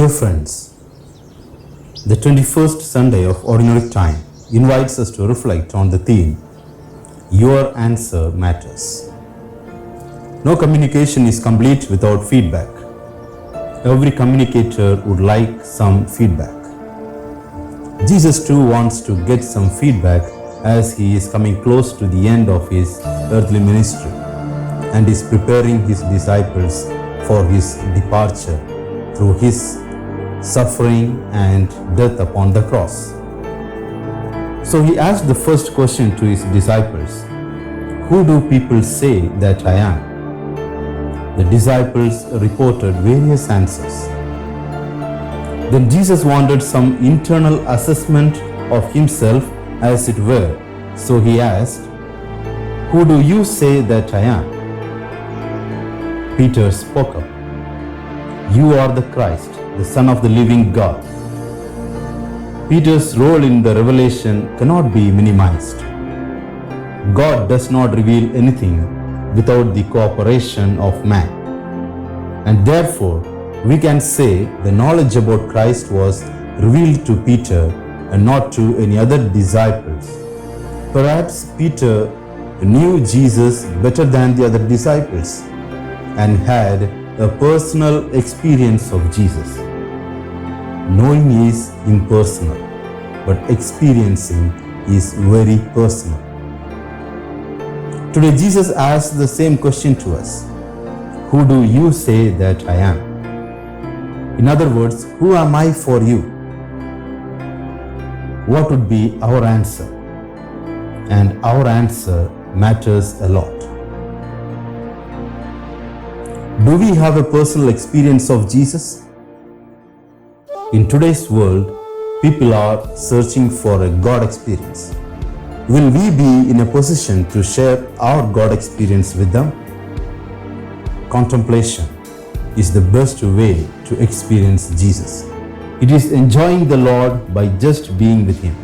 Dear friends, the 21st Sunday of Ordinary Time invites us to reflect on the theme, Your Answer Matters. No communication is complete without feedback. Every communicator would like some feedback. Jesus too wants to get some feedback as he is coming close to the end of his earthly ministry and is preparing his disciples for his departure through his suffering and death upon the cross. So he asked the first question to his disciples, "Who do people say that I am?" The disciples reported various answers. Then Jesus wanted some internal assessment of himself, as it were. So he asked, "Who do you say that I am?" Peter spoke up, "You are the Christ, the Son of the living God." Peter's role in the revelation cannot be minimized. God does not reveal anything without the cooperation of man. And therefore, we can say the knowledge about Christ was revealed to Peter and not to any other disciples. Perhaps Peter knew Jesus better than the other disciples and had a personal experience of Jesus. Knowing is impersonal, but experiencing is very personal. Today Jesus asks the same question to us. Who do you say that I am? In other words, who am I for you? What would be our answer? And our answer matters a lot. Do we have a personal experience of Jesus? In today's world, people are searching for a God experience. Will we be in a position to share our God experience with them? Contemplation is the best way to experience Jesus. It is enjoying the Lord by just being with Him.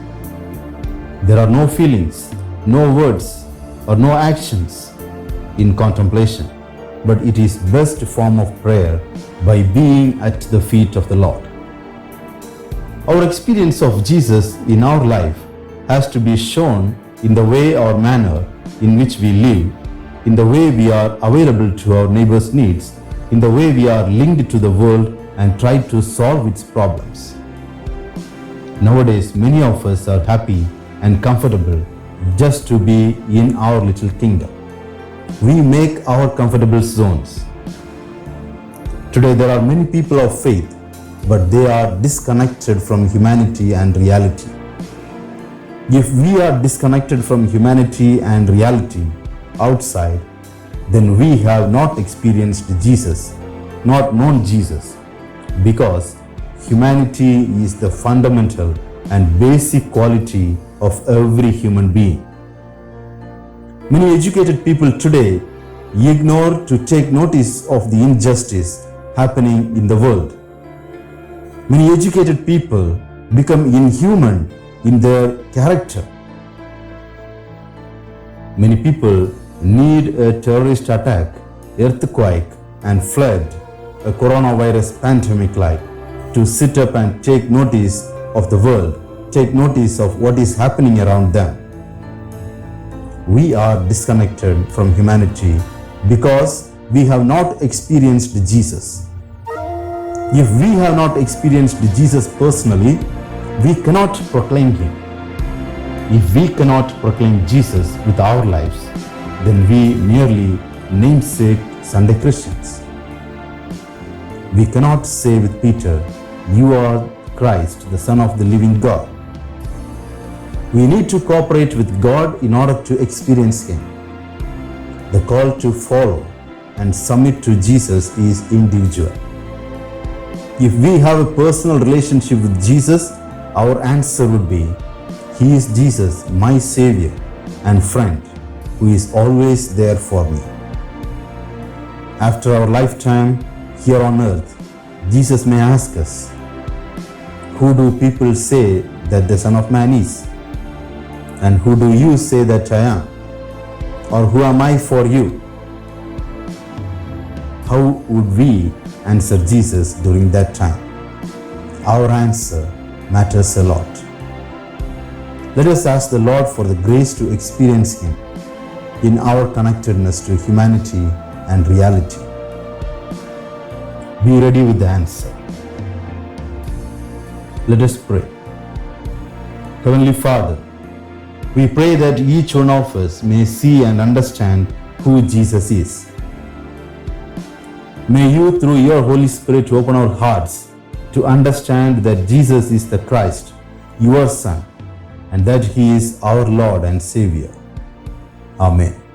There are no feelings, no words, or no actions in contemplation, but it is best form of prayer by being at the feet of the Lord. Our experience of Jesus in our life has to be shown in the way or manner in which we live, in the way we are available to our neighbor's needs, in the way we are linked to the world and try to solve its problems. Nowadays, many of us are happy and comfortable just to be in our little kingdom. We make our comfortable zones. Today, there are many people of faith, but they are disconnected from humanity and reality. If we are disconnected from humanity and reality outside, then we have not experienced Jesus, not known Jesus, because humanity is the fundamental and basic quality of every human being. Many educated people today ignore to take notice of the injustice happening in the world. Many educated people become inhuman in their character. Many people need a terrorist attack, earthquake, and flood, a coronavirus pandemic like, to sit up and take notice of the world, take notice of what is happening around them. We are disconnected from humanity because we have not experienced Jesus. If we have not experienced Jesus personally, we cannot proclaim Him. If we cannot proclaim Jesus with our lives, then we merely namesake Sunday Christians. We cannot say with Peter, "You are Christ, the Son of the living God." We need to cooperate with God in order to experience Him. The call to follow and submit to Jesus is individual. If we have a personal relationship with Jesus, our answer would be, "He is Jesus, my Savior and friend, who is always there for me." After our lifetime here on earth, Jesus may ask us, "Who do people say that the Son of Man is? And who do you say that I am? Or who am I for you?" How would we answer Jesus during that time? our answer matters a lot. Let us ask the Lord for the grace to experience Him in our connectedness to humanity and reality. Be ready with the answer. Let us pray. Heavenly Father, we pray that each one of us may see and understand who Jesus is. May you, through your Holy Spirit, open our hearts to understand that Jesus is the Christ, your Son, and that He is our Lord and Savior. Amen.